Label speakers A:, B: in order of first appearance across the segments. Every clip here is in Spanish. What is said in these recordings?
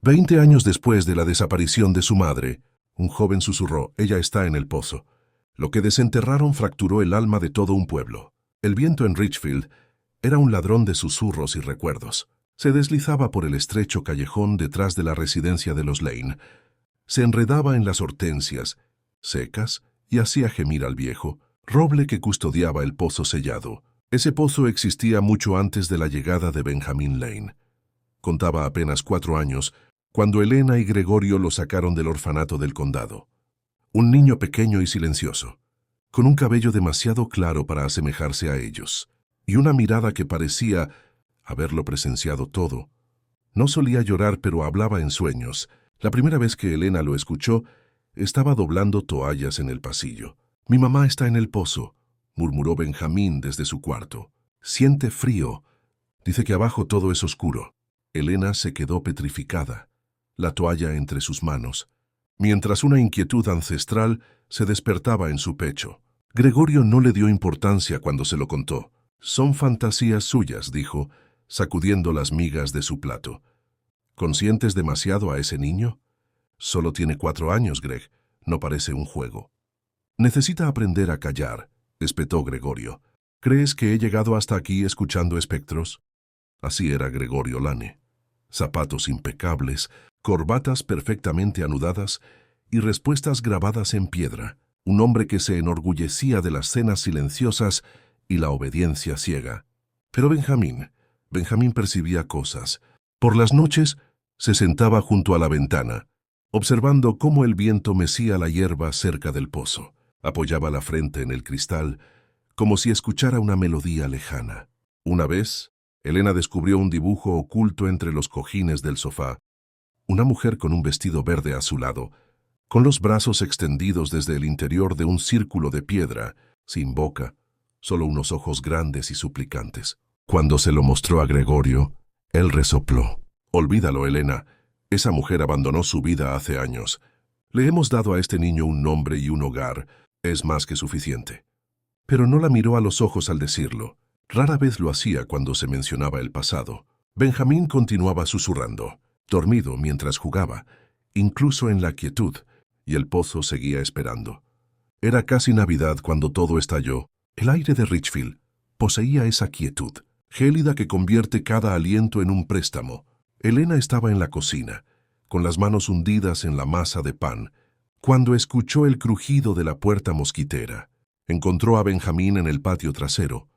A: 20 años después de la desaparición de su madre, un joven susurró: «Ella está en el pozo». Lo que desenterraron fracturó el alma de todo un pueblo. El viento en Richfield era un ladrón de susurros y recuerdos. Se deslizaba por el estrecho callejón detrás de la residencia de los Lane. Se enredaba en las hortensias secas y hacía gemir al viejo roble que custodiaba el pozo sellado. Ese pozo existía mucho antes de la llegada de Benjamin Lane. Contaba apenas 4 años cuando Elena y Gregorio lo sacaron del orfanato del condado. Un niño pequeño y silencioso, con un cabello demasiado claro para asemejarse a ellos, y una mirada que parecía haberlo presenciado todo. No solía llorar, pero hablaba en sueños. La primera vez que Elena lo escuchó, estaba doblando toallas en el pasillo. «Mi mamá está en el pozo», murmuró Benjamín desde su cuarto. «Siente frío. Dice que abajo todo es oscuro». Elena se quedó petrificada, la toalla entre sus manos, mientras una inquietud ancestral se despertaba en su pecho. Gregorio no le dio importancia cuando se lo contó. «Son fantasías suyas», dijo, sacudiendo las migas de su plato. «¿Consientes demasiado a ese niño? Solo tiene 4 años, Greg. No parece un juego». «Necesita aprender a callar», espetó Gregorio. «¿Crees que he llegado hasta aquí escuchando espectros?» Así era Gregorio Lane. Zapatos impecables, corbatas perfectamente anudadas y respuestas grabadas en piedra. Un hombre que se enorgullecía de las cenas silenciosas y la obediencia ciega. Pero Benjamín percibía cosas. Por las noches se sentaba junto a la ventana, observando cómo el viento mecía la hierba cerca del pozo. Apoyaba la frente en el cristal, como si escuchara una melodía lejana. Una vez, Elena descubrió un dibujo oculto entre los cojines del sofá. Una mujer con un vestido verde azulado, con los brazos extendidos desde el interior de un círculo de piedra, sin boca, solo unos ojos grandes y suplicantes. Cuando se lo mostró a Gregorio, él resopló. «Olvídalo, Elena. Esa mujer abandonó su vida hace años. Le hemos dado a este niño un nombre y un hogar. Es más que suficiente». Pero no la miró a los ojos al decirlo. Rara vez lo hacía cuando se mencionaba el pasado. Benjamín continuaba susurrando, dormido mientras jugaba, incluso en la quietud, y el pozo seguía esperando. Era casi Navidad cuando todo estalló. El aire de Richfield poseía esa quietud, gélida que convierte cada aliento en un préstamo. Elena estaba en la cocina, con las manos hundidas en la masa de pan, cuando escuchó el crujido de la puerta mosquitera. Encontró a Benjamín en el patio trasero,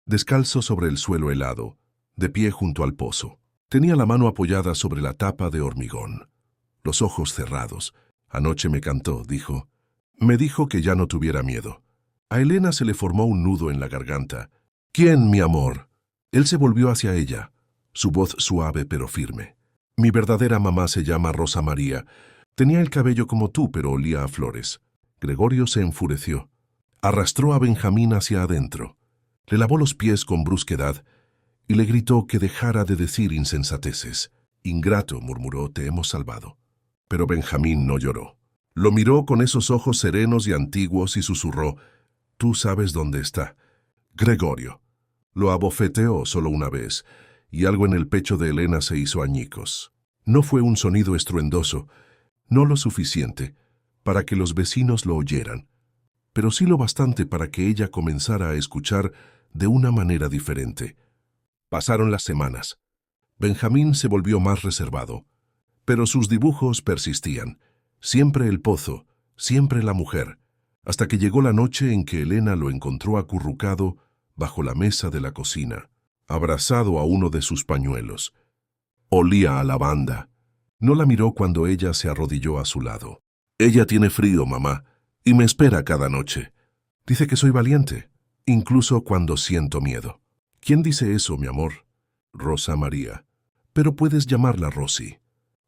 A: descalzo sobre el suelo helado, de pie junto al pozo. Tenía la mano apoyada sobre la tapa de hormigón, los ojos cerrados. «Anoche me cantó», dijo. «Me dijo que ya no tuviera miedo». A Elena se le formó un nudo en la garganta. «¿Quién, mi amor?» Él se volvió hacia ella, su voz suave pero firme. «Mi verdadera mamá se llama Rosa María. Tenía el cabello como tú, pero olía a flores». Gregorio se enfureció. Arrastró a Benjamín hacia adentro. Le lavó los pies con brusquedad y le gritó que dejara de decir insensateces. «Ingrato», murmuró, «te hemos salvado». Pero Benjamín no lloró. Lo miró con esos ojos serenos y antiguos y susurró: «Tú sabes dónde está». «Gregorio». Lo abofeteó solo una vez, y algo en el pecho de Elena se hizo añicos. No fue un sonido estruendoso, no lo suficiente para que los vecinos lo oyeran, pero sí lo bastante para que ella comenzara a escuchar de una manera diferente. Pasaron las semanas. Benjamín se volvió más reservado, pero sus dibujos persistían. Siempre el pozo, siempre la mujer, hasta que llegó la noche en que Elena lo encontró acurrucado bajo la mesa de la cocina, abrazado a uno de sus pañuelos. Olía a lavanda. No la miró cuando ella se arrodilló a su lado. «Ella tiene frío, mamá, y me espera cada noche. Dice que soy valiente, incluso cuando siento miedo». «¿Quién dice eso, mi amor?» «Rosa María. Pero puedes llamarla Rosy».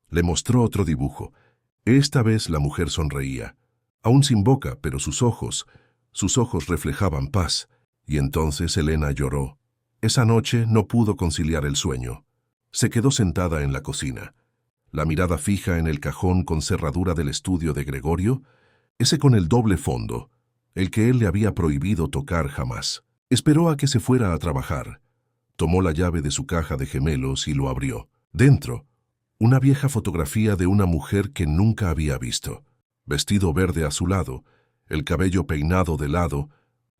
A: Le mostró otro dibujo. Esta vez la mujer sonreía, aún sin boca, pero sus ojos reflejaban paz. Y entonces Elena lloró. Esa noche no pudo conciliar el sueño. Se quedó sentada en la cocina, la mirada fija en el cajón con cerradura del estudio de Gregorio, ese con el doble fondo, el que él le había prohibido tocar jamás. Esperó a que se fuera a trabajar. Tomó la llave de su caja de gemelos y lo abrió. Dentro, una vieja fotografía de una mujer que nunca había visto, vestido verde azulado, el cabello peinado de lado,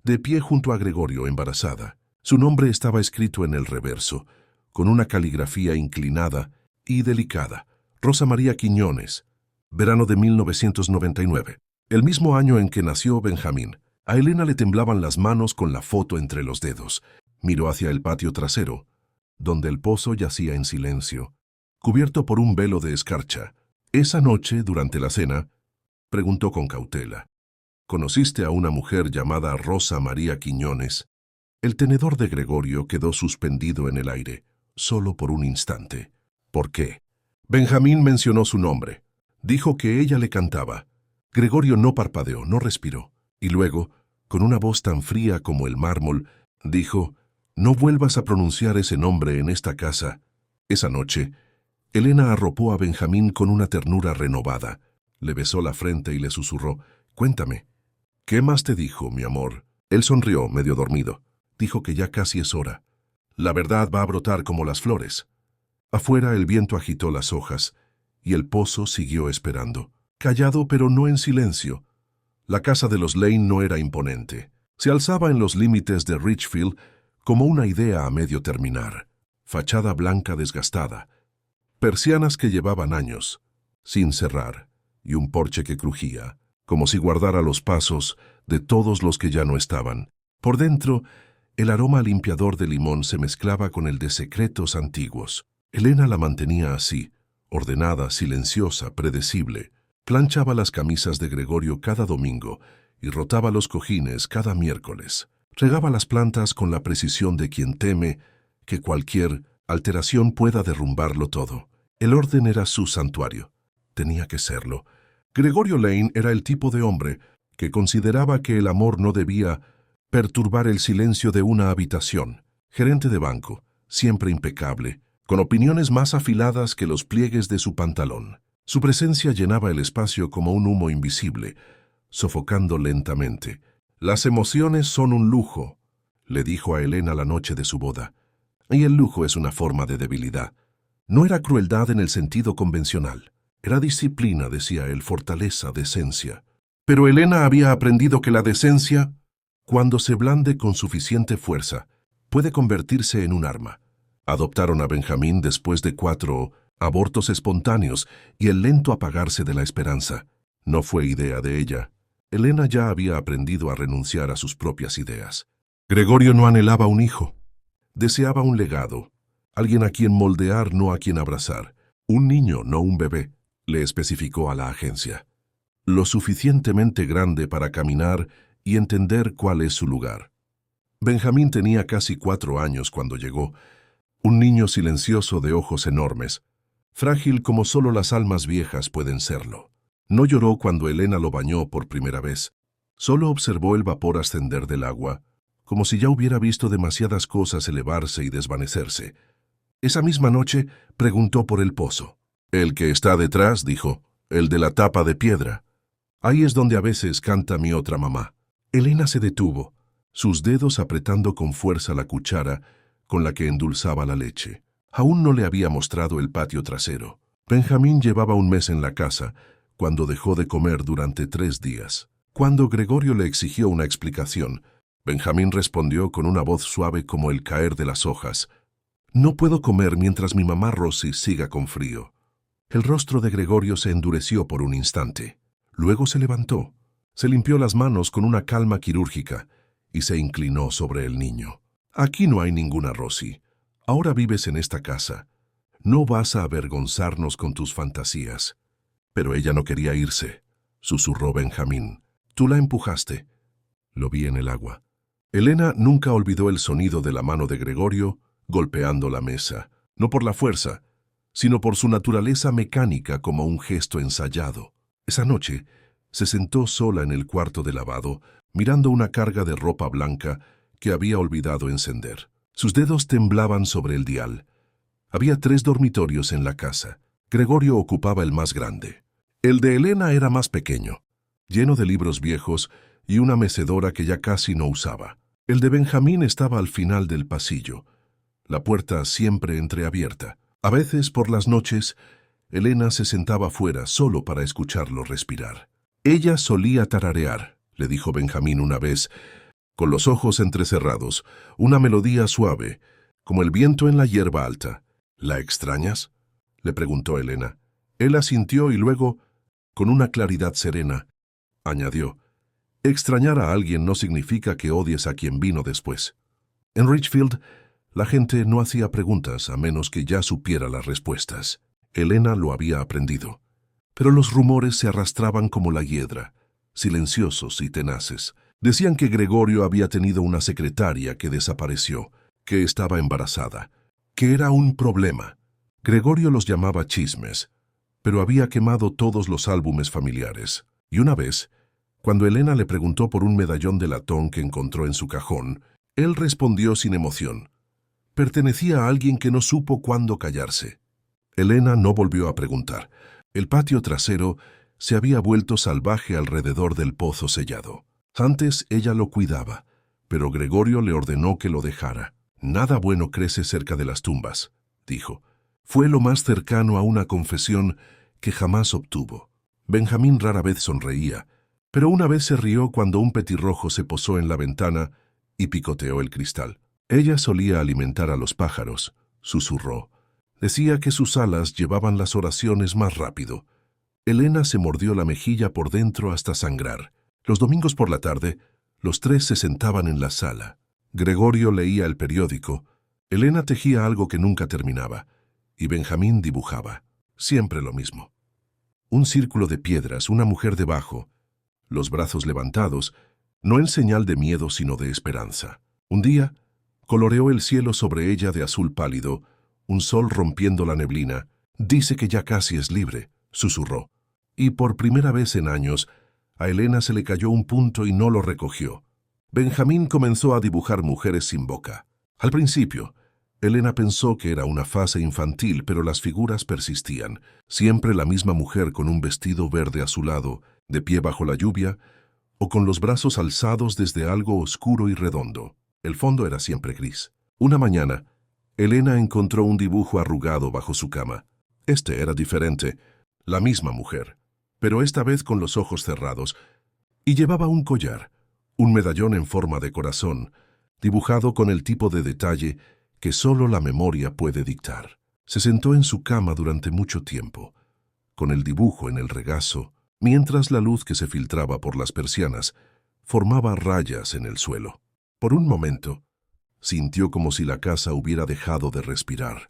A: de pie junto a Gregorio embarazada. Su nombre estaba escrito en el reverso, con una caligrafía inclinada y delicada. Rosa María Quiñones, verano de 1999, el mismo año en que nació Benjamín. A Elena le temblaban las manos con la foto entre los dedos. Miró hacia el patio trasero, donde el pozo yacía en silencio, cubierto por un velo de escarcha. Esa noche, durante la cena, preguntó con cautela: ¿conociste a una mujer llamada Rosa María Quiñones? El tenedor de Gregorio quedó suspendido en el aire, solo por un instante. ¿Por qué? Benjamín mencionó su nombre. Dijo que ella le cantaba. Gregorio no parpadeó, no respiró. Y luego, con una voz tan fría como el mármol, dijo: «No vuelvas a pronunciar ese nombre en esta casa». Esa noche, Elena arropó a Benjamín con una ternura renovada. Le besó la frente y le susurró: «Cuéntame, ¿qué más te dijo, mi amor?». Él sonrió, medio dormido. Dijo que ya casi es hora. La verdad va a brotar como las flores. Afuera el viento agitó las hojas, y el pozo siguió esperando. Callado, pero no en silencio. La casa de los Lane no era imponente. Se alzaba en los límites de Richfield como una idea a medio terminar. Fachada blanca desgastada, persianas que llevaban años, sin cerrar, y un porche que crujía, como si guardara los pasos de todos los que ya no estaban. Por dentro, el aroma limpiador de limón se mezclaba con el de secretos antiguos. Elena la mantenía así, ordenada, silenciosa, predecible. Planchaba las camisas de Gregorio cada domingo y rotaba los cojines cada miércoles. Regaba las plantas con la precisión de quien teme que cualquier alteración pueda derrumbarlo todo. El orden era su santuario. Tenía que serlo. Gregorio Lane era el tipo de hombre que consideraba que el amor no debía perturbar el silencio de una habitación. Gerente de banco, siempre impecable, con opiniones más afiladas que los pliegues de su pantalón. Su presencia llenaba el espacio como un humo invisible, sofocando lentamente. «Las emociones son un lujo», le dijo a Elena la noche de su boda. «Y el lujo es una forma de debilidad». No era crueldad en el sentido convencional. Era disciplina, decía él, fortaleza, decencia. Pero Elena había aprendido que la decencia, cuando se blande con suficiente fuerza, puede convertirse en un arma. Adoptaron a Benjamín después de 4 abortos espontáneos y el lento apagarse de la esperanza. No fue idea de ella. Elena ya había aprendido a renunciar a sus propias ideas. Gregorio no anhelaba un hijo. Deseaba un legado, alguien a quien moldear, no a quien abrazar. Un niño, no un bebé, le especificó a la agencia. Lo suficientemente grande para caminar y entender cuál es su lugar. Benjamín tenía casi 4 años cuando llegó, un niño silencioso de ojos enormes, frágil como solo las almas viejas pueden serlo. No lloró cuando Elena lo bañó por primera vez. Solo observó el vapor ascender del agua, como si ya hubiera visto demasiadas cosas elevarse y desvanecerse. Esa misma noche preguntó por el pozo. «El que está detrás», dijo, «el de la tapa de piedra. Ahí es donde a veces canta mi otra mamá». Elena se detuvo, sus dedos apretando con fuerza la cuchara con la que endulzaba la leche. Aún no le había mostrado el patio trasero. Benjamín llevaba un mes en la casa, cuando dejó de comer durante 3 días. Cuando Gregorio le exigió una explicación, Benjamín respondió con una voz suave como el caer de las hojas: «No puedo comer mientras mi mamá Rosy siga con frío». El rostro de Gregorio se endureció por un instante. Luego se levantó, se limpió las manos con una calma quirúrgica y se inclinó sobre el niño. «Aquí no hay ninguna Rosy. Ahora vives en esta casa. No vas a avergonzarnos con tus fantasías». «Pero ella no quería irse», susurró Benjamín. «Tú la empujaste». Lo vi en el agua. Elena nunca olvidó el sonido de la mano de Gregorio golpeando la mesa, no por la fuerza, sino por su naturaleza mecánica como un gesto ensayado. Esa noche se sentó sola en el cuarto de lavado, mirando una carga de ropa blanca que había olvidado encender. Sus dedos temblaban sobre el dial. Había 3 dormitorios en la casa. Gregorio ocupaba el más grande. El de Elena era más pequeño, lleno de libros viejos y una mecedora que ya casi no usaba. El de Benjamín estaba al final del pasillo, la puerta siempre entreabierta. A veces, por las noches, Elena se sentaba fuera solo para escucharlo respirar. Ella solía tararear, le dijo Benjamín una vez, con los ojos entrecerrados, una melodía suave, como el viento en la hierba alta. ¿La extrañas?, le preguntó Elena. Él asintió y luego, con una claridad serena, añadió, extrañar a alguien no significa que odies a quien vino después. En Richfield, la gente no hacía preguntas a menos que ya supiera las respuestas. Elena lo había aprendido. Pero los rumores se arrastraban como la hiedra, silenciosos y tenaces. Decían que Gregorio había tenido una secretaria que desapareció, que estaba embarazada, que era un problema. Gregorio los llamaba chismes, pero había quemado todos los álbumes familiares. Y una vez, cuando Elena le preguntó por un medallón de latón que encontró en su cajón, él respondió sin emoción. Pertenecía a alguien que no supo cuándo callarse. Elena no volvió a preguntar. El patio trasero se había vuelto salvaje alrededor del pozo sellado. Antes ella lo cuidaba, pero Gregorio le ordenó que lo dejara. Nada bueno crece cerca de las tumbas, dijo. Fue lo más cercano a una confesión que jamás obtuvo. Benjamín rara vez sonreía, pero una vez se rió cuando un petirrojo se posó en la ventana y picoteó el cristal. Ella solía alimentar a los pájaros, susurró. Decía que sus alas llevaban las oraciones más rápido. Elena se mordió la mejilla por dentro hasta sangrar. Los domingos por la tarde, los tres se sentaban en la sala. Gregorio leía el periódico, Elena tejía algo que nunca terminaba, y Benjamín dibujaba. Siempre lo mismo. Un círculo de piedras, una mujer debajo, los brazos levantados, no en señal de miedo sino de esperanza. Un día, coloreó el cielo sobre ella de azul pálido, un sol rompiendo la neblina. Dice que ya casi es libre, susurró. Y por primera vez en años, a Elena se le cayó un punto y no lo recogió. Benjamín comenzó a dibujar mujeres sin boca. Al principio, Elena pensó que era una fase infantil, pero las figuras persistían. Siempre la misma mujer con un vestido verde azulado, de pie bajo la lluvia, o con los brazos alzados desde algo oscuro y redondo. El fondo era siempre gris. Una mañana, Elena encontró un dibujo arrugado bajo su cama. Este era diferente, la misma mujer, pero esta vez con los ojos cerrados, y llevaba un collar, un medallón en forma de corazón, dibujado con el tipo de detalle que solo la memoria puede dictar. Se sentó en su cama durante mucho tiempo, con el dibujo en el regazo, mientras la luz que se filtraba por las persianas formaba rayas en el suelo. Por un momento, sintió como si la casa hubiera dejado de respirar.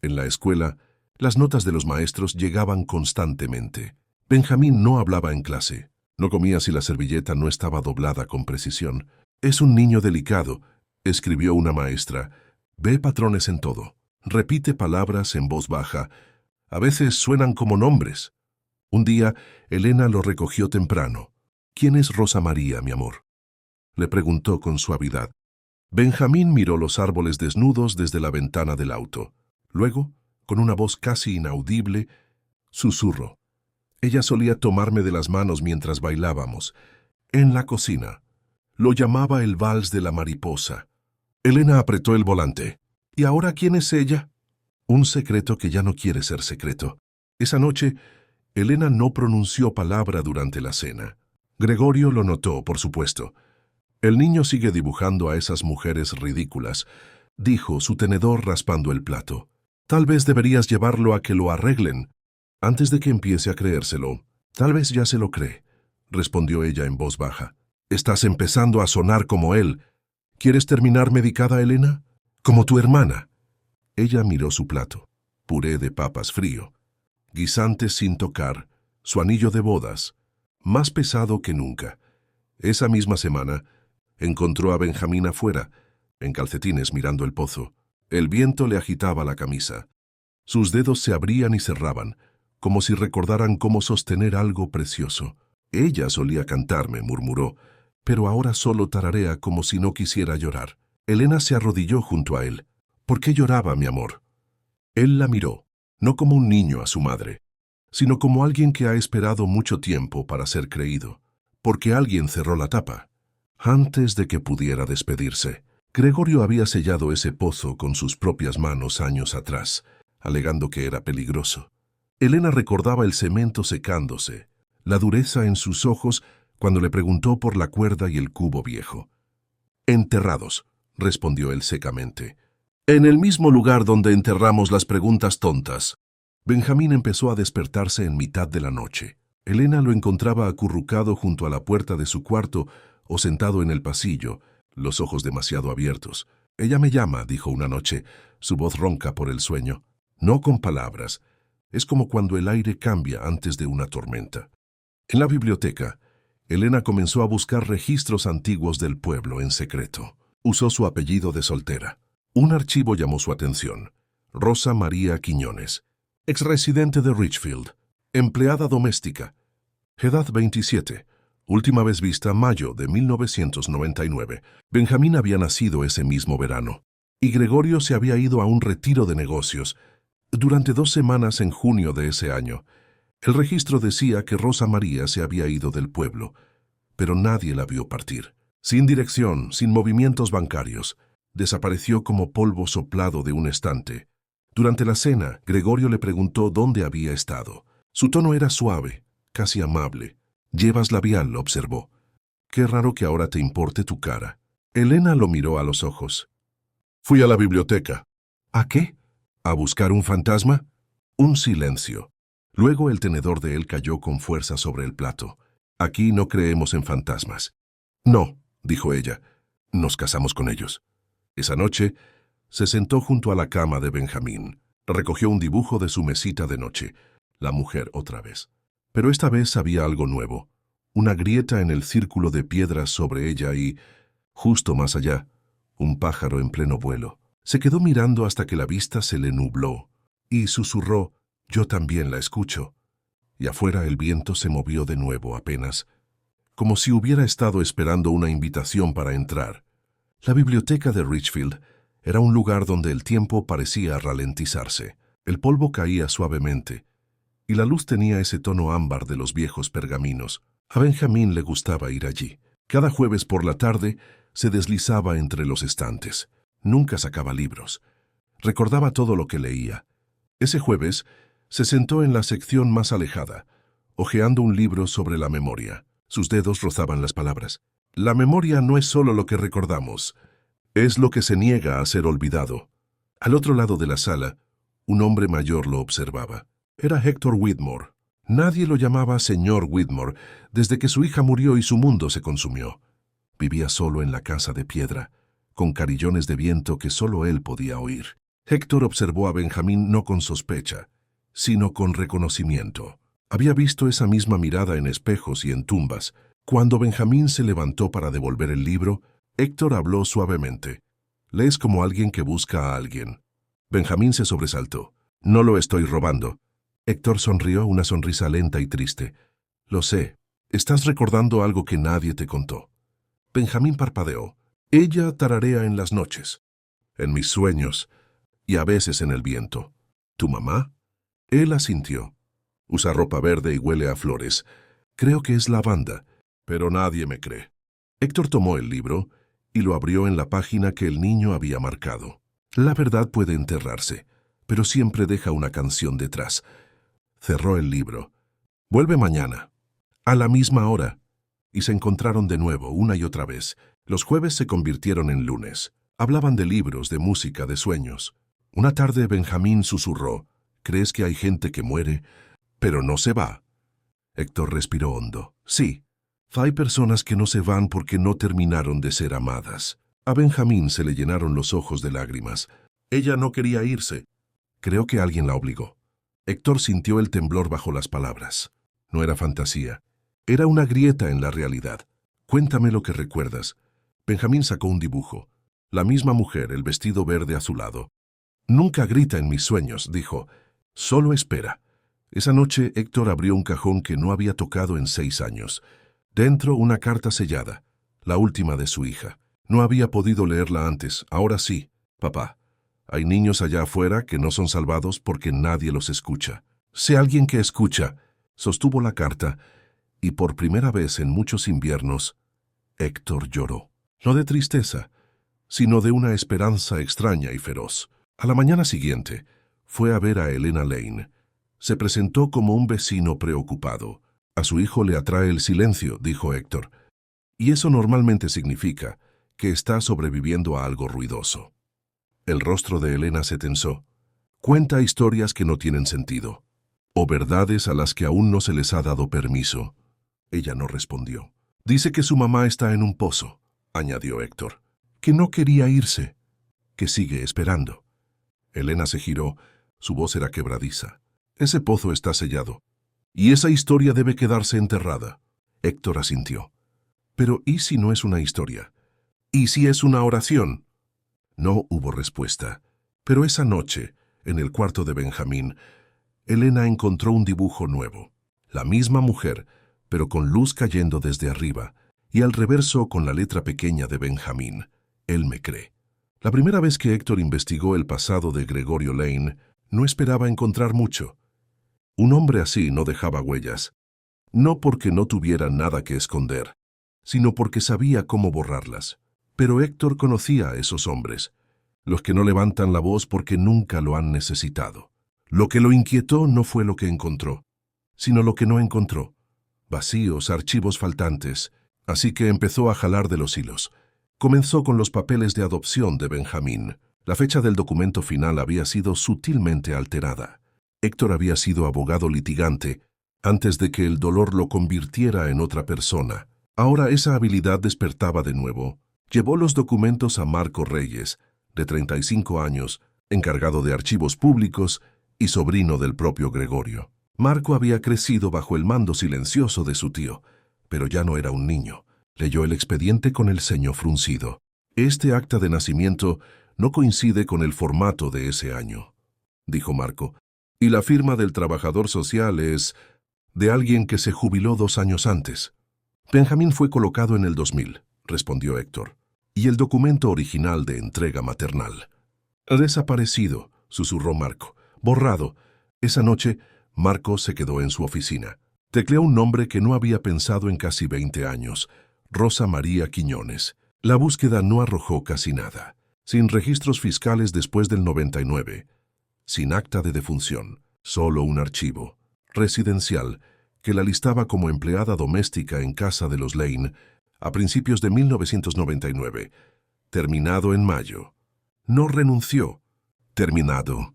A: En la escuela, las notas de los maestros llegaban constantemente. Benjamín no hablaba en clase. No comía si la servilleta no estaba doblada con precisión. Es un niño delicado, escribió una maestra. Ve patrones en todo. Repite palabras en voz baja. A veces suenan como nombres. Un día, Elena lo recogió temprano. ¿Quién es Rosa María, mi amor?, le preguntó con suavidad. Benjamín miró los árboles desnudos desde la ventana del auto. Luego, con una voz casi inaudible, susurró. Ella solía tomarme de las manos mientras bailábamos. En la cocina. Lo llamaba el vals de la mariposa. Elena apretó el volante. ¿Y ahora quién es ella? Un secreto que ya no quiere ser secreto. Esa noche, Elena no pronunció palabra durante la cena. Gregorio lo notó, por supuesto. El niño sigue dibujando a esas mujeres ridículas, dijo su tenedor raspando el plato. Tal vez deberías llevarlo a que lo arreglen, antes de que empiece a creérselo. Tal vez ya se lo cree, respondió ella en voz baja. Estás empezando a sonar como él. ¿Quieres terminar medicada, Elena? Como tu hermana. Ella miró su plato. Puré de papas frío, guisantes sin tocar, su anillo de bodas, más pesado que nunca. Esa misma semana, encontró a Benjamín afuera, en calcetines mirando el pozo. El viento le agitaba la camisa. Sus dedos se abrían y cerraban, como si recordaran cómo sostener algo precioso. Ella solía cantarme, murmuró, pero ahora solo tararea como si no quisiera llorar. Elena se arrodilló junto a él. ¿Por qué lloraba, mi amor? Él la miró, no como un niño a su madre, sino como alguien que ha esperado mucho tiempo para ser creído, porque alguien cerró la tapa. Antes de que pudiera despedirse, Gregorio había sellado ese pozo con sus propias manos años atrás, alegando que era peligroso. Elena recordaba el cemento secándose, la dureza en sus ojos cuando le preguntó por la cuerda y el cubo viejo. «Enterrados», respondió él secamente. «En el mismo lugar donde enterramos las preguntas tontas». Benjamín empezó a despertarse en mitad de la noche. Elena lo encontraba acurrucado junto a la puerta de su cuarto o sentado en el pasillo, los ojos demasiado abiertos. «Ella me llama», dijo una noche, su voz ronca por el sueño. No con palabras. Es como cuando el aire cambia antes de una tormenta. En la biblioteca, Elena comenzó a buscar registros antiguos del pueblo en secreto. Usó su apellido de soltera. Un archivo llamó su atención. Rosa María Quiñones, exresidente de Richfield, empleada doméstica, edad 27, última vez vista mayo de 1999. Benjamín había nacido ese mismo verano, y Gregorio se había ido a un retiro de negocios. Durante 2 semanas en junio de ese año, el registro decía que Rosa María se había ido del pueblo, pero nadie la vio partir. Sin dirección, sin movimientos bancarios, desapareció como polvo soplado de un estante. Durante la cena, Gregorio le preguntó dónde había estado. Su tono era suave, casi amable. «Llevas labial», observó. «Qué raro que ahora te importe tu cara». Elena lo miró a los ojos. «Fui a la biblioteca». «¿A qué? ¿A buscar un fantasma?» Un silencio. Luego el tenedor de él cayó con fuerza sobre el plato. «Aquí no creemos en fantasmas». «No», dijo ella. «Nos casamos con ellos». Esa noche, se sentó junto a la cama de Benjamín. Recogió un dibujo de su mesita de noche. La mujer otra vez. Pero esta vez había algo nuevo. Una grieta en el círculo de piedras sobre ella y, justo más allá, un pájaro en pleno vuelo. Se quedó mirando hasta que la vista se le nubló y susurró: «Yo también la escucho». Y afuera el viento se movió de nuevo apenas, como si hubiera estado esperando una invitación para entrar. La biblioteca de Richfield era un lugar donde el tiempo parecía ralentizarse. El polvo caía suavemente, y la luz tenía ese tono ámbar de los viejos pergaminos. A Benjamín le gustaba ir allí. Cada jueves por la tarde se deslizaba entre los estantes. Nunca sacaba libros. Recordaba todo lo que leía. Ese jueves se sentó en la sección más alejada, hojeando un libro sobre la memoria. Sus dedos rozaban las palabras. La memoria no es solo lo que recordamos, es lo que se niega a ser olvidado. Al otro lado de la sala, un hombre mayor lo observaba. Era Héctor Whitmore. Nadie lo llamaba señor Whitmore desde que su hija murió y su mundo se consumió. Vivía solo en la casa de piedra, con carillones de viento que solo él podía oír. Héctor observó a Benjamín no con sospecha, sino con reconocimiento. Había visto esa misma mirada en espejos y en tumbas. Cuando Benjamín se levantó para devolver el libro, Héctor habló suavemente. «Lees como alguien que busca a alguien». Benjamín se sobresaltó. «No lo estoy robando». Héctor sonrió, una sonrisa lenta y triste. «Lo sé. Estás recordando algo que nadie te contó». Benjamín parpadeó. «Ella tararea en las noches, en mis sueños y a veces en el viento». «¿Tu mamá?» Él asintió. «Usa ropa verde y huele a flores. Creo que es lavanda, pero nadie me cree». Héctor tomó el libro y lo abrió en la página que el niño había marcado. La verdad puede enterrarse, pero siempre deja una canción detrás. Cerró el libro. «Vuelve mañana, a la misma hora». Y se encontraron de nuevo, una y otra vez. Los jueves se convirtieron en lunes. Hablaban de libros, de música, de sueños. Una tarde Benjamín susurró: «¿Crees que hay gente que muere, pero no se va?» Héctor respiró hondo. «Sí. Hay personas que no se van porque no terminaron de ser amadas». A Benjamín se le llenaron los ojos de lágrimas. Ella no quería irse. Creo que alguien la obligó. Héctor sintió el temblor bajo las palabras. No era fantasía. Era una grieta en la realidad. «Cuéntame lo que recuerdas». Benjamín sacó un dibujo. La misma mujer, el vestido verde azulado. «Nunca grita en mis sueños», dijo. «Solo espera». Esa noche Héctor abrió un cajón que no había tocado en 6 años. Dentro una carta sellada, la última de su hija. No había podido leerla antes, ahora sí. «Papá, hay niños allá afuera que no son salvados porque nadie los escucha. Sé alguien que escucha», sostuvo la carta, y por primera vez en muchos inviernos, Héctor lloró. No de tristeza, sino de una esperanza extraña y feroz. A la mañana siguiente, fue a ver a Elena Lane. Se presentó como un vecino preocupado. A su hijo le atrae el silencio, dijo Héctor. Y eso normalmente significa que está sobreviviendo a algo ruidoso. El rostro de Elena se tensó. Cuenta historias que no tienen sentido, o verdades a las que aún no se les ha dado permiso. Ella no respondió. Dice que su mamá está en un pozo, añadió Héctor, que no quería irse, que sigue esperando. Elena se giró, su voz era quebradiza. Ese pozo está sellado, y esa historia debe quedarse enterrada. Héctor asintió. Pero ¿y si no es una historia? ¿Y si es una oración? No hubo respuesta, pero esa noche, en el cuarto de Benjamín, Elena encontró un dibujo nuevo. La misma mujer, pero con luz cayendo desde arriba, y al reverso con la letra pequeña de Benjamín. Él me cree. La primera vez que Héctor investigó el pasado de Gregorio Lane, no esperaba encontrar mucho. Un hombre así no dejaba huellas, no porque no tuviera nada que esconder, sino porque sabía cómo borrarlas. Pero Héctor conocía a esos hombres, los que no levantan la voz porque nunca lo han necesitado. Lo que lo inquietó no fue lo que encontró, sino lo que no encontró. Vacíos, archivos faltantes. Así que empezó a jalar de los hilos. Comenzó con los papeles de adopción de Benjamín. La fecha del documento final había sido sutilmente alterada. Héctor había sido abogado litigante antes de que el dolor lo convirtiera en otra persona. Ahora esa habilidad despertaba de nuevo. Llevó los documentos a Marco Reyes, de 35 años, encargado de archivos públicos y sobrino del propio Gregorio. Marco había crecido bajo el mando silencioso de su tío, pero ya no era un niño. Leyó el expediente con el ceño fruncido. Este acta de nacimiento no coincide con el formato de ese año, dijo Marco, y la firma del trabajador social es de alguien que se jubiló 2 años antes. Benjamín fue colocado en el 2000, respondió Héctor, y el documento original de entrega maternal. Desaparecido, susurró Marco. Borrado. Esa noche, Marco se quedó en su oficina. Tecleó un nombre que no había pensado en casi 20 años. Rosa María Quiñones. La búsqueda no arrojó casi nada. Sin registros fiscales después del 99. Sin acta de defunción. Solo un archivo residencial que la listaba como empleada doméstica en casa de los Lane a principios de 1999. Terminado en mayo. No renunció. Terminado.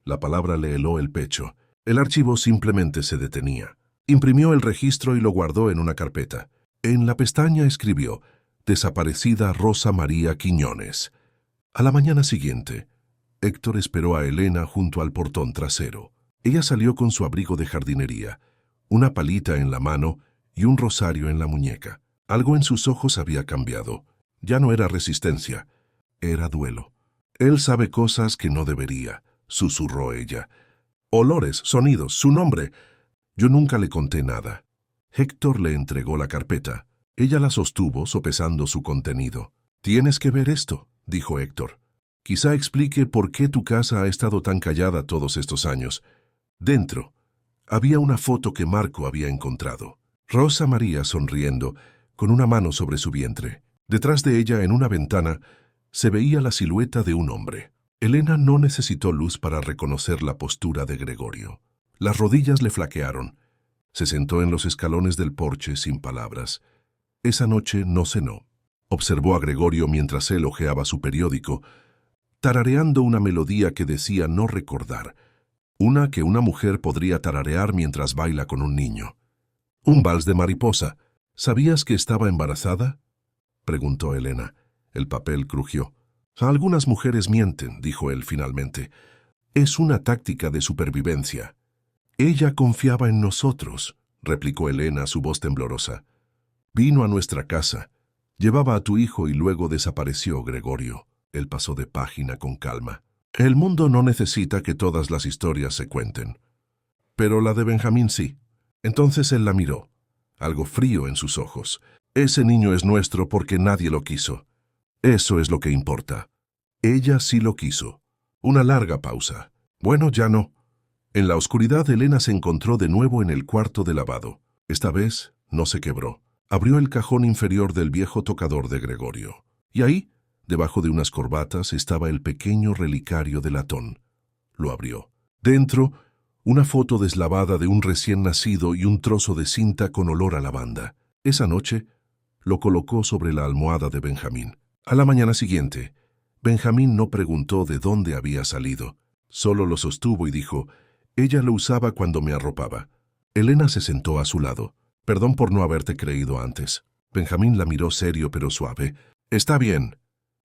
A: La palabra le heló el pecho. El archivo simplemente se detenía. Imprimió el registro y lo guardó en una carpeta. En la pestaña escribió, desaparecida Rosa María Quiñones. A la mañana siguiente, Héctor esperó a Elena junto al portón trasero. Ella salió con su abrigo de jardinería, una palita en la mano y un rosario en la muñeca. Algo en sus ojos había cambiado. Ya no era resistencia, era duelo. Él sabe cosas que no debería, susurró ella. Olores, sonidos, su nombre. Yo nunca le conté nada. Héctor le entregó la carpeta. Ella la sostuvo, sopesando su contenido. Tienes que ver esto, dijo Héctor. Quizá explique por qué tu casa ha estado tan callada todos estos años. Dentro, había una foto que Marco había encontrado. Rosa María sonriendo, con una mano sobre su vientre. Detrás de ella, en una ventana, se veía la silueta de un hombre. Elena no necesitó luz para reconocer la postura de Gregorio. Las rodillas le flaquearon. Se sentó en los escalones del porche sin palabras. Esa noche no cenó. Observó a Gregorio mientras él hojeaba su periódico, tarareando una melodía que decía no recordar, una que una mujer podría tararear mientras baila con un niño. Un vals de mariposa. ¿Sabías que estaba embarazada?, preguntó Elena. El papel crujió. Algunas mujeres mienten, dijo él finalmente. Es una táctica de supervivencia. Ella confiaba en nosotros, replicó Elena, su voz temblorosa. Vino a nuestra casa. Llevaba a tu hijo y luego desapareció, Gregorio. Él pasó de página con calma. El mundo no necesita que todas las historias se cuenten. Pero la de Benjamín sí. Entonces él la miró, algo frío en sus ojos. Ese niño es nuestro porque nadie lo quiso. Eso es lo que importa. Ella sí lo quiso. Una larga pausa. Bueno, ya no. En la oscuridad, Elena se encontró de nuevo en el cuarto de lavado. Esta vez no se quebró. Abrió el cajón inferior del viejo tocador de Gregorio. Y ahí, debajo de unas corbatas, estaba el pequeño relicario de latón. Lo abrió. Dentro, una foto deslavada de un recién nacido y un trozo de cinta con olor a lavanda. Esa noche, lo colocó sobre la almohada de Benjamín. A la mañana siguiente, Benjamín no preguntó de dónde había salido. Solo lo sostuvo y dijo, ella lo usaba cuando me arropaba. Elena se sentó a su lado. Perdón por no haberte creído antes. Benjamín la miró serio pero suave. Está bien.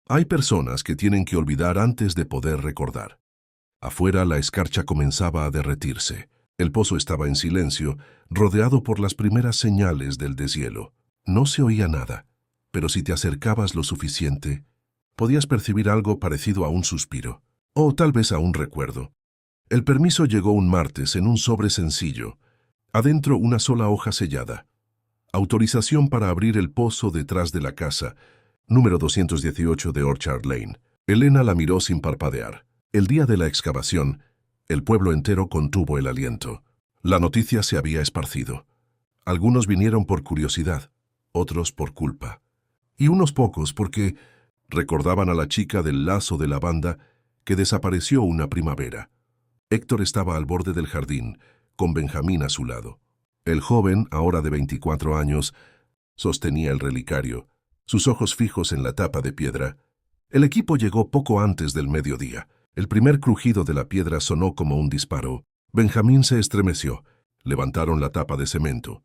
A: Hay personas que tienen que olvidar antes de poder recordar. Afuera la escarcha comenzaba a derretirse. El pozo estaba en silencio, rodeado por las primeras señales del deshielo. No se oía nada, pero si te acercabas lo suficiente, podías percibir algo parecido a un suspiro, o tal vez a un recuerdo. El permiso llegó un martes en un sobre sencillo, adentro una sola hoja sellada. Autorización para abrir el pozo detrás de la casa, número 218 de Orchard Lane. Elena la miró sin parpadear. El día de la excavación, el pueblo entero contuvo el aliento. La noticia se había esparcido. Algunos vinieron por curiosidad, otros por culpa. Y unos pocos porque recordaban a la chica del lazo de lavanda que desapareció una primavera. Héctor estaba al borde del jardín, con Benjamín a su lado. El joven, ahora de 24 años, sostenía el relicario, sus ojos fijos en la tapa de piedra. El equipo llegó poco antes del mediodía. El primer crujido de la piedra sonó como un disparo. Benjamín se estremeció. Levantaron la tapa de cemento.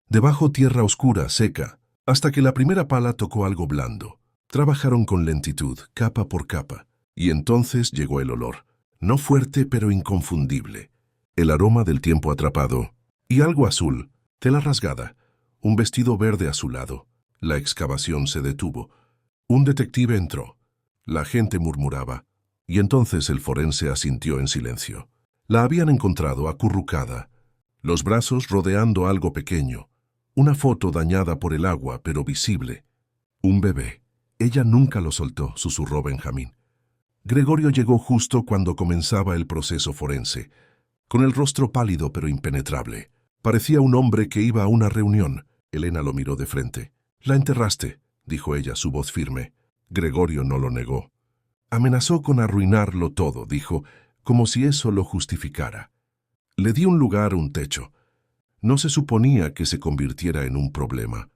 A: Debajo tierra oscura, seca, hasta que la primera pala tocó algo blando. Trabajaron con lentitud, capa por capa. Y entonces llegó el olor. No fuerte, pero inconfundible. El aroma del tiempo atrapado. Y algo azul, tela rasgada, un vestido verde azulado. La excavación se detuvo. Un detective entró. La gente murmuraba. Y entonces el forense asintió en silencio. La habían encontrado acurrucada, los brazos rodeando algo pequeño, una foto dañada por el agua pero visible. Un bebé. Ella nunca lo soltó, susurró Benjamín. Gregorio llegó justo cuando comenzaba el proceso forense, con el rostro pálido pero impenetrable. Parecía un hombre que iba a una reunión. Elena lo miró de frente. «La enterraste», dijo ella, su voz firme. Gregorio no lo negó. Amenazó con arruinarlo todo, dijo, como si eso lo justificara. Le di un lugar, un techo. No se suponía que se convirtiera en un problema.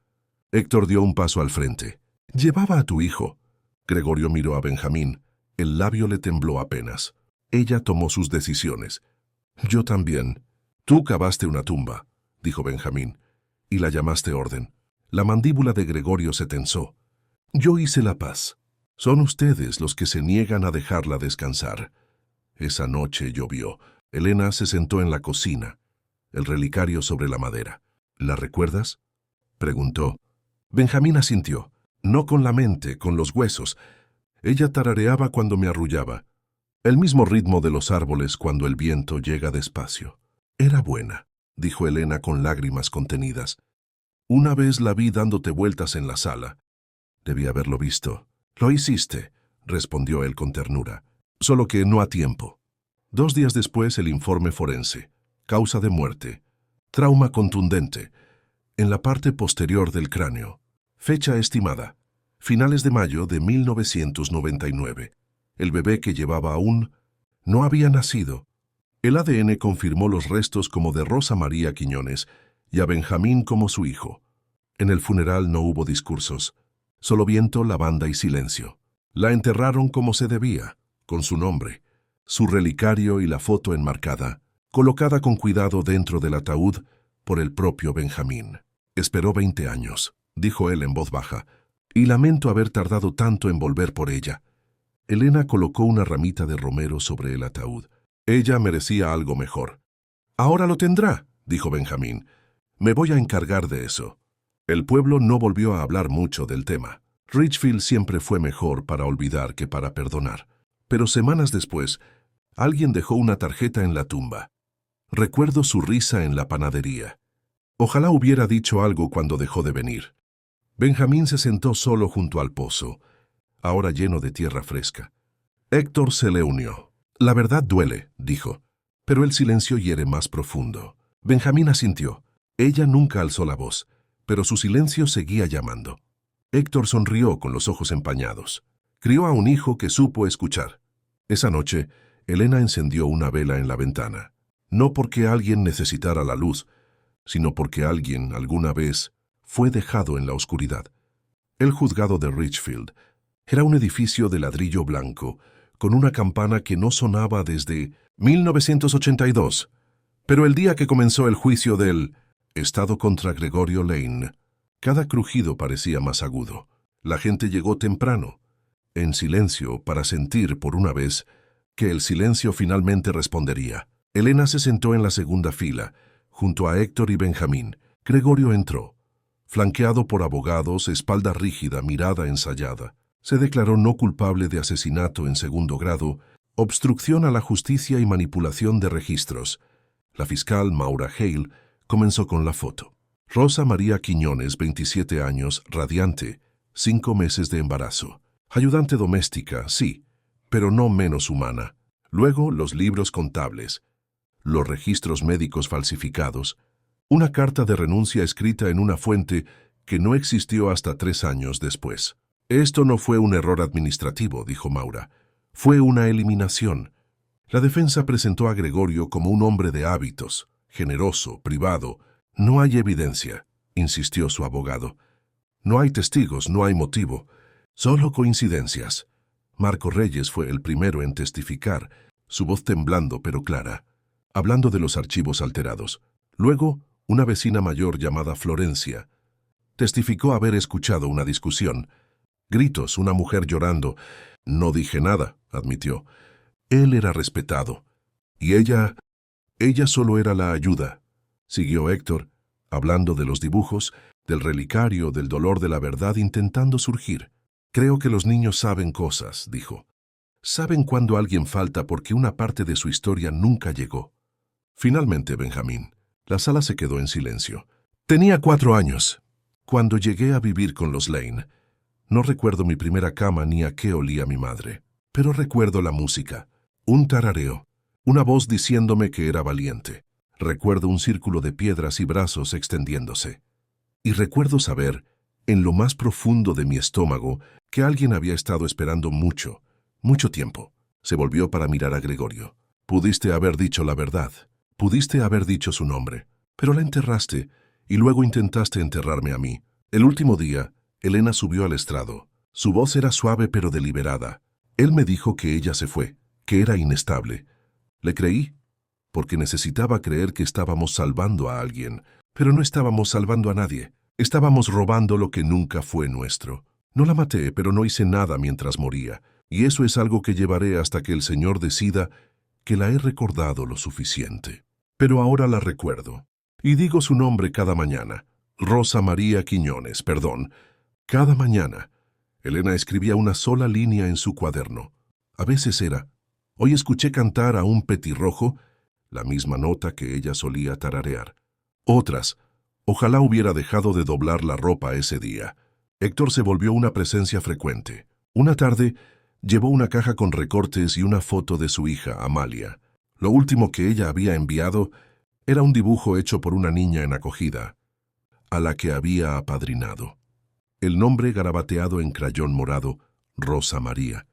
A: Héctor dio un paso al frente. «Llevaba a tu hijo». Gregorio miró a Benjamín. El labio le tembló apenas. Ella tomó sus decisiones. «Yo también». «Tú cavaste una tumba», dijo Benjamín, «y la llamaste orden». La mandíbula de Gregorio se tensó. «Yo hice la paz. Son ustedes los que se niegan a dejarla descansar». Esa noche llovió. Elena se sentó en la cocina, el relicario sobre la madera. «¿La recuerdas?», preguntó. Benjamín asintió. No con la mente, con los huesos. Ella tarareaba cuando me arrullaba. El mismo ritmo de los árboles cuando el viento llega despacio. «Era buena», dijo Elena con lágrimas contenidas. «Una vez la vi dándote vueltas en la sala. Debí haberlo visto». «Lo hiciste», respondió él con ternura, «solo que no a tiempo». 2 días después el informe forense. Causa de muerte. Trauma contundente. En la parte posterior del cráneo. Fecha estimada. Finales de mayo de 1999. El bebé que llevaba aún no había nacido. El ADN confirmó los restos como de Rosa María Quiñones y a Benjamín como su hijo. En el funeral no hubo discursos. Solo viento, lavanda y silencio. La enterraron como se debía, con su nombre, su relicario y la foto enmarcada, colocada con cuidado dentro del ataúd por el propio Benjamín. «Esperó 20 años», dijo él en voz baja, «y lamento haber tardado tanto en volver por ella». Elena colocó una ramita de romero sobre el ataúd. Ella merecía algo mejor. «Ahora lo tendrá», dijo Benjamín. «Me voy a encargar de eso». El pueblo no volvió a hablar mucho del tema. Richfield siempre fue mejor para olvidar que para perdonar. Pero semanas después, alguien dejó una tarjeta en la tumba. «Recuerdo su risa en la panadería». Ojalá hubiera dicho algo cuando dejó de venir. Benjamín se sentó solo junto al pozo, ahora lleno de tierra fresca. Héctor se le unió. «La verdad duele», dijo, «pero el silencio hiere más profundo». Benjamín asintió. Ella nunca alzó la voz, pero su silencio seguía llamando. Héctor sonrió con los ojos empañados. Crió a un hijo que supo escuchar. Esa noche, Elena encendió una vela en la ventana. no porque alguien necesitara la luz, sino porque alguien, alguna vez, fue dejado en la oscuridad. El juzgado de Richfield era un edificio de ladrillo blanco, con una campana que no sonaba desde 1982. Pero el día que comenzó el juicio del Estado contra Gregorio Lane, cada crujido parecía más agudo. La gente llegó temprano, en silencio, para sentir, por una vez, que el silencio finalmente respondería. Elena se sentó en la segunda fila, junto a Héctor y Benjamín. Gregorio entró. Flanqueado por abogados, espalda rígida, mirada ensayada. Se declaró no culpable de asesinato en segundo grado, obstrucción a la justicia y manipulación de registros. La fiscal Maura Hale comenzó con la foto. Rosa María Quiñones, 27 años, radiante, 5 meses de embarazo. Ayudante doméstica, sí, pero no menos humana. Luego, los libros contables, los registros médicos falsificados, una carta de renuncia escrita en una fuente que no existió hasta 3 años después. Esto no fue un error administrativo, dijo Maura. Fue una eliminación. La defensa presentó a Gregorio como un hombre de hábitos, generoso, privado. No hay evidencia, insistió su abogado. No hay testigos, no hay motivo. Solo coincidencias. Marco Reyes fue el primero en testificar, su voz temblando pero clara, hablando de los archivos alterados. Luego, una vecina mayor llamada Florencia testificó haber escuchado una discusión. Gritos, una mujer llorando. No dije nada, admitió. Él era respetado. Y ella solo era la ayuda. Siguió Héctor, hablando de los dibujos, del relicario, del dolor de la verdad intentando surgir. Creo que los niños saben cosas, dijo. Saben cuando alguien falta porque una parte de su historia nunca llegó. Finalmente, Benjamín. La sala se quedó en silencio. Tenía 4 años. Cuando llegué a vivir con los Lane, no recuerdo mi primera cama ni a qué olía mi madre, pero recuerdo la música, un tarareo, una voz diciéndome que era valiente. Recuerdo un círculo de piedras y brazos extendiéndose. Y recuerdo saber, en lo más profundo de mi estómago, que alguien había estado esperando mucho, mucho tiempo. Se volvió para mirar a Gregorio. Pudiste haber dicho la verdad, pudiste haber dicho su nombre, pero la enterraste y luego intentaste enterrarme a mí. El último día, Elena subió al estrado. Su voz era suave pero deliberada. Él me dijo que ella se fue, que era inestable. Le creí, porque necesitaba creer que estábamos salvando a alguien, pero no estábamos salvando a nadie. Estábamos robando lo que nunca fue nuestro. No la maté, pero no hice nada mientras moría, y eso es algo que llevaré hasta que el Señor decida que la he recordado lo suficiente. Pero ahora la recuerdo, y digo su nombre cada mañana. Rosa María Quiñones, perdón. Cada mañana. Elena escribía una sola línea en su cuaderno. A veces era: hoy escuché cantar a un petirrojo, la misma nota que ella solía tararear. Otras: ojalá hubiera dejado de doblar la ropa ese día. Héctor se volvió una presencia frecuente. Una tarde, llevó una caja con recortes y una foto de su hija, Amalia. Lo último que ella había enviado era un dibujo hecho por una niña en acogida, a la que había apadrinado. El nombre garabateado en crayón morado, Rosa María.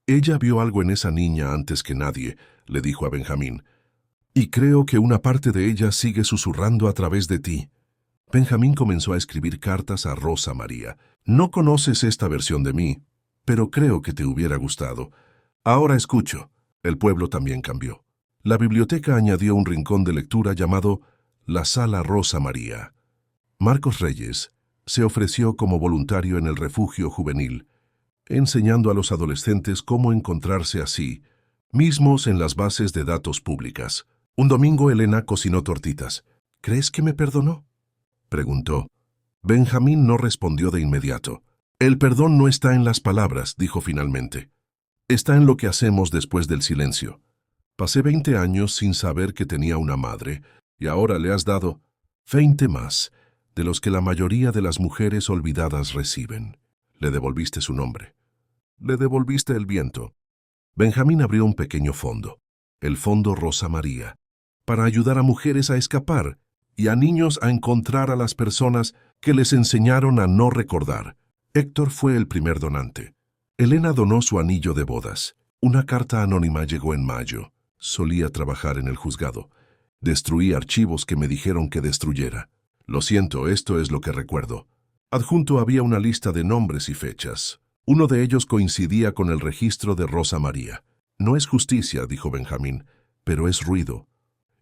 A: Ella vio algo en esa niña antes que nadie, le dijo a Benjamín, y creo que una parte de ella sigue susurrando a través de ti. Benjamín comenzó a escribir cartas a Rosa María. No conoces esta versión de mí, pero creo que te hubiera gustado. Ahora escucho. El pueblo también cambió. La biblioteca añadió un rincón de lectura llamado La Sala Rosa María. Marcos Reyes se ofreció como voluntario en el refugio juvenil, enseñando a los adolescentes cómo encontrarse a sí mismos en las bases de datos públicas. Un domingo Elena cocinó tortitas. ¿Crees que me perdonó?, preguntó. Benjamín no respondió de inmediato. El perdón no está en las palabras, dijo finalmente. Está en lo que hacemos después del silencio. Pasé 20 años sin saber que tenía una madre, y ahora le has dado 20 más, de los que la mayoría de las mujeres olvidadas reciben. Le devolviste su nombre. Le devolviste el viento. Benjamín abrió un pequeño fondo, el Fondo Rosa María, para ayudar a mujeres a escapar y a niños a encontrar a las personas que les enseñaron a no recordar. Héctor fue el primer donante. Elena donó su anillo de bodas. Una carta anónima llegó en mayo. Solía trabajar en el juzgado. Destruí archivos que me dijeron que destruyera. Lo siento, esto es lo que recuerdo. Adjunto había una lista de nombres y fechas. Uno de ellos coincidía con el registro de Rosa María. No es justicia, dijo Benjamín, pero es ruido.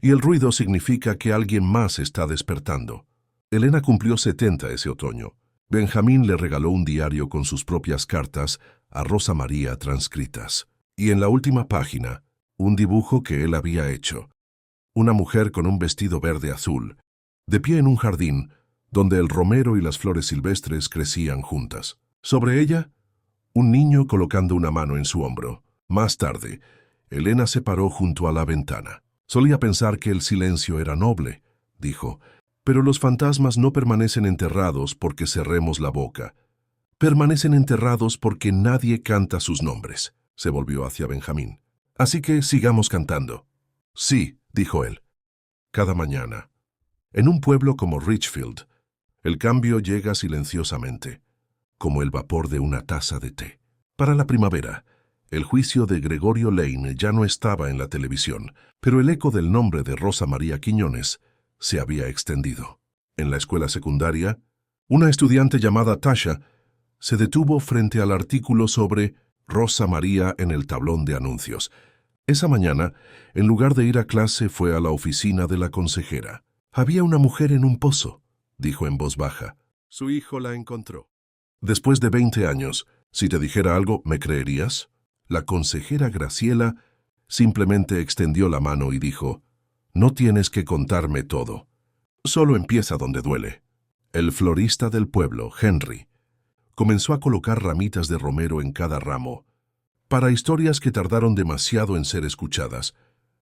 A: Y el ruido significa que alguien más está despertando. Elena cumplió 70 ese otoño. Benjamín le regaló un diario con sus propias cartas a Rosa María transcritas. Y en la última página, un dibujo que él había hecho. Una mujer con un vestido verde azul, de pie en un jardín, donde el romero y las flores silvestres crecían juntas. Sobre ella, un niño colocando una mano en su hombro. Más tarde, Elena se paró junto a la ventana. Solía pensar que el silencio era noble, dijo, pero los fantasmas no permanecen enterrados porque cerremos la boca. Permanecen enterrados porque nadie canta sus nombres. Se volvió hacia Benjamín. Así que sigamos cantando. Sí, dijo él. Cada mañana. En un pueblo como Richfield, el cambio llega silenciosamente, como el vapor de una taza de té. Para la primavera, el juicio de Gregorio Lane ya no estaba en la televisión, pero el eco del nombre de Rosa María Quiñones se había extendido. En la escuela secundaria, una estudiante llamada Tasha se detuvo frente al artículo sobre Rosa María en el tablón de anuncios. Esa mañana, en lugar de ir a clase, fue a la oficina de la consejera. Había una mujer en un pozo, dijo en voz baja. Su hijo la encontró. Después de 20 años, si te dijera algo, ¿me creerías? La consejera Graciela simplemente extendió la mano y dijo, no tienes que contarme todo. Solo empieza donde duele. El florista del pueblo, Henry, comenzó a colocar ramitas de romero en cada ramo, para historias que tardaron demasiado en ser escuchadas.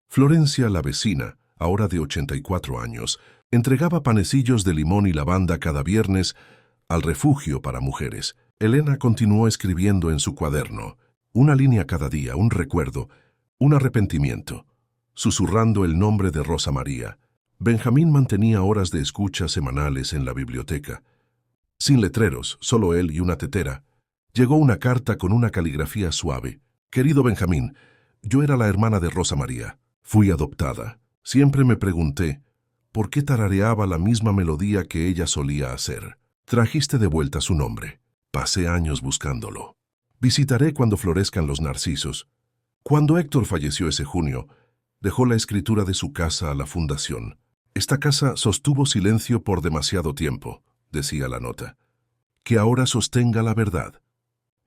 A: Florencia, la vecina, ahora de 84 años, entregaba panecillos de limón y lavanda cada viernes al refugio para mujeres. Elena continuó escribiendo en su cuaderno, una línea cada día, un recuerdo, un arrepentimiento, susurrando el nombre de Rosa María. Benjamín mantenía horas de escucha semanales en la biblioteca. Sin letreros, solo él y una tetera, llegó una carta con una caligrafía suave. Querido Benjamín, yo era la hermana de Rosa María. Fui adoptada. Siempre me pregunté, ¿por qué tarareaba la misma melodía que ella solía hacer? Trajiste de vuelta su nombre. Pasé años buscándolo. Visitaré cuando florezcan los narcisos. Cuando Héctor falleció ese junio, dejó la escritura de su casa a la fundación. Esta casa sostuvo silencio por demasiado tiempo, decía la nota. Que ahora sostenga la verdad.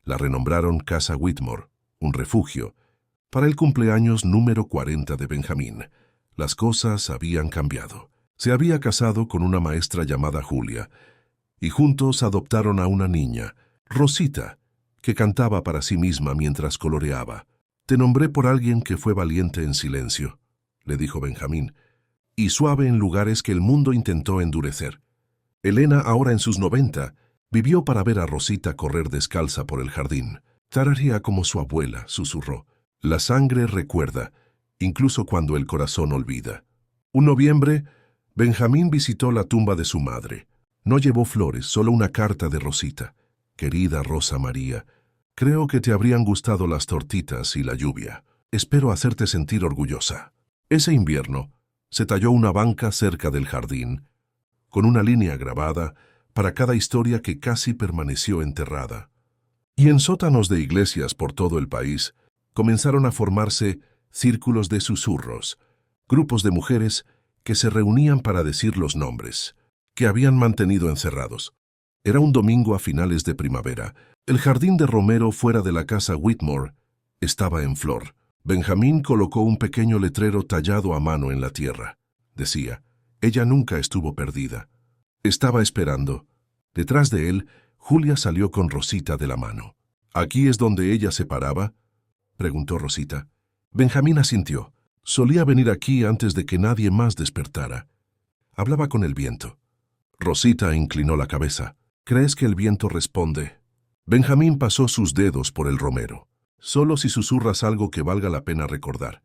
A: La renombraron Casa Whitmore, un refugio, para el cumpleaños número 40 de Benjamín. Las cosas habían cambiado. Se había casado con una maestra llamada Julia, y juntos adoptaron a una niña, Rosita, que cantaba para sí misma mientras coloreaba. Te nombré por alguien que fue valiente en silencio, le dijo Benjamín, y suave en lugares que el mundo intentó endurecer. Elena, ahora en sus 90, vivió para ver a Rosita correr descalza por el jardín. Tararía como su abuela, susurró. La sangre recuerda, incluso cuando el corazón olvida. Un noviembre, Benjamín visitó la tumba de su madre. No llevó flores, solo una carta de Rosita. Querida Rosa María, creo que te habrían gustado las tortitas y la lluvia. Espero hacerte sentir orgullosa. Ese invierno, se talló una banca cerca del jardín, con una línea grabada para cada historia que casi permaneció enterrada. Y en sótanos de iglesias por todo el país, comenzaron a formarse círculos de susurros, grupos de mujeres que se reunían para decir los nombres, que habían mantenido encerrados. Era un domingo a finales de primavera. El jardín de romero fuera de la casa Whitmore estaba en flor. Benjamín colocó un pequeño letrero tallado a mano en la tierra. Decía, ella nunca estuvo perdida. Estaba esperando. Detrás de él, Julia salió con Rosita de la mano. ¿Aquí es donde ella se paraba?, preguntó Rosita. Benjamín asintió. Solía venir aquí antes de que nadie más despertara. Hablaba con el viento. Rosita inclinó la cabeza. ¿Crees que el viento responde? Benjamín pasó sus dedos por el romero. Solo si susurras algo que valga la pena recordar.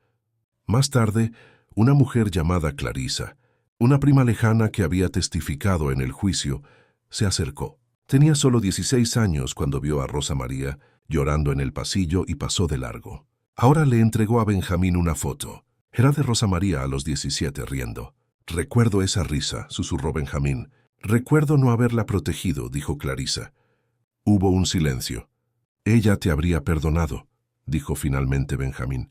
A: Más tarde, una mujer llamada Clarisa, una prima lejana que había testificado en el juicio, se acercó. Tenía solo 16 años cuando vio a Rosa María llorando en el pasillo y pasó de largo. Ahora le entregó a Benjamín una foto. Era de Rosa María a los 17 riendo. Recuerdo esa risa, susurró Benjamín. Recuerdo no haberla protegido, dijo Clarisa. Hubo un silencio. Ella te habría perdonado, dijo finalmente Benjamín.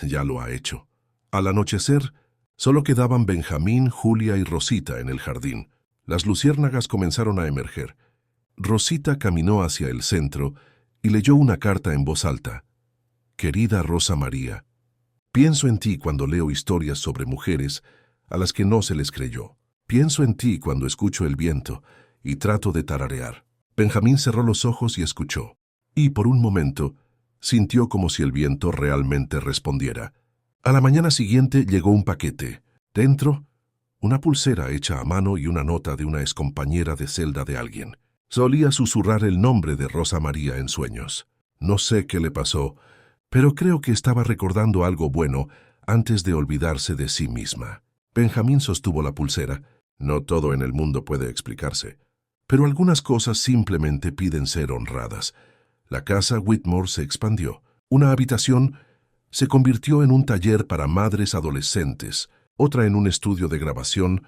A: Ya lo ha hecho. Al anochecer, solo quedaban Benjamín, Julia y Rosita en el jardín. Las luciérnagas comenzaron a emerger. Rosita caminó hacia el centro y leyó una carta en voz alta. Querida Rosa María, pienso en ti cuando leo historias sobre mujeres a las que no se les creyó. Pienso en ti cuando escucho el viento y trato de tararear. Benjamín cerró los ojos y escuchó. Y por un momento sintió como si el viento realmente respondiera. A la mañana siguiente llegó un paquete. Dentro, una pulsera hecha a mano y una nota de una excompañera de celda de alguien. Solía susurrar el nombre de Rosa María en sueños. No sé qué le pasó, pero creo que estaba recordando algo bueno antes de olvidarse de sí misma. Benjamín sostuvo la pulsera. No todo en el mundo puede explicarse, pero algunas cosas simplemente piden ser honradas. La casa Whitmore se expandió. Una habitación se convirtió en un taller para madres adolescentes, otra en un estudio de grabación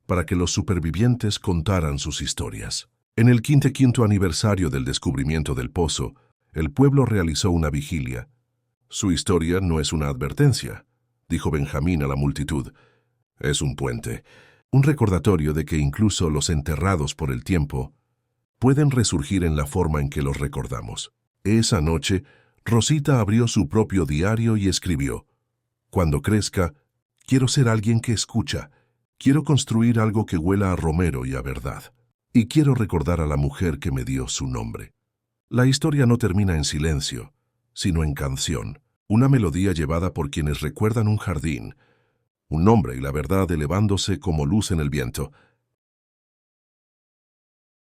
A: para que los supervivientes contaran sus historias. En el quinto aniversario del descubrimiento del pozo, el pueblo realizó una vigilia. Su historia no es una advertencia, dijo Benjamín a la multitud. Es un puente, un recordatorio de que incluso los enterrados por el tiempo pueden resurgir en la forma en que los recordamos. Esa noche, Rosita abrió su propio diario y escribió: Cuando crezca, quiero ser alguien que escucha. Quiero construir algo que huela a romero y a verdad. Y quiero recordar a la mujer que me dio su nombre. La historia no termina en silencio, sino en canción. Una melodía llevada por quienes recuerdan un jardín, un nombre y la verdad elevándose como luz en el viento.